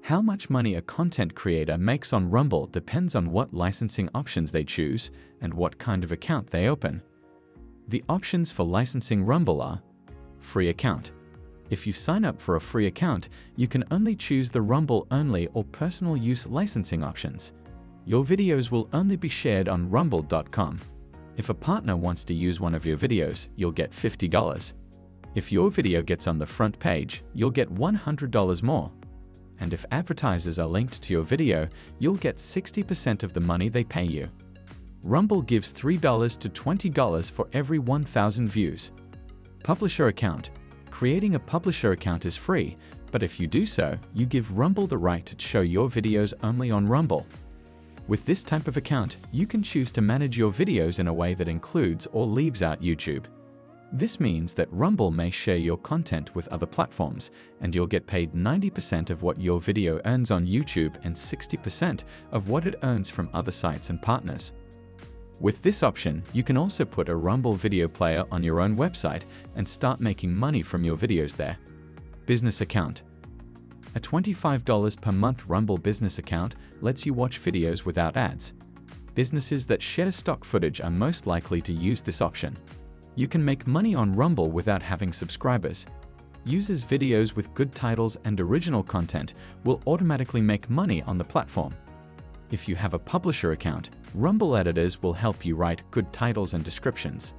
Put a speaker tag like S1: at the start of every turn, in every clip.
S1: How much money a content creator makes on Rumble depends on what licensing options they choose and what kind of account they open. The options for licensing Rumble are: free account. If you sign up for a free account, you can only choose the Rumble-only or personal use licensing options. Your videos will only be shared on rumble.com. If a partner wants to use one of your videos, you'll get $50. If your video gets on the front page, you'll get $100 more. And if advertisers are linked to your video, you'll get 60% of the money they pay you. Rumble gives $3 to $20 for every 1,000 views. Publisher account. Creating a publisher account is free, but if you do so, you give Rumble the right to show your videos only on Rumble. With this type of account, you can choose to manage your videos in a way that includes or leaves out YouTube. This means that Rumble may share your content with other platforms, and you'll get paid 90% of what your video earns on YouTube and 60% of what it earns from other sites and partners. With this option, you can also put a Rumble video player on your own website and start making money from your videos there. Business account. A $25 per month Rumble business account lets you watch videos without ads. Businesses that share stock footage are most likely to use this option. You can make money on Rumble without having subscribers. Users' videos with good titles and original content will automatically make money on the platform. If you have a publisher account, Rumble editors will help you write good titles and descriptions.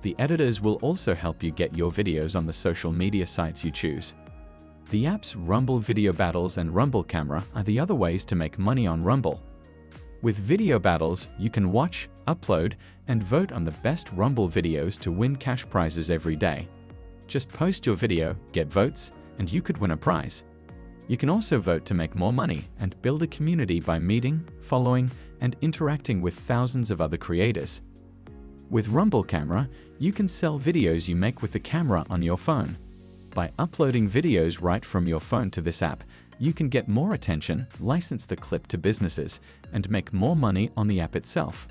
S1: The editors will also help you get your videos on the social media sites you choose. The apps Rumble Video Battles and Rumble Camera are the other ways to make money on Rumble. With video battles, you can watch, upload, and vote on the best Rumble videos to win cash prizes every day. Just post your video, get votes, and you could win a prize. You can also vote to make more money and build a community by meeting, following, and interacting with thousands of other creators. With Rumble Camera, you can sell videos you make with the camera on your phone. By uploading videos right from your phone to this app, you can get more attention, license the clip to businesses, and make more money on the app itself.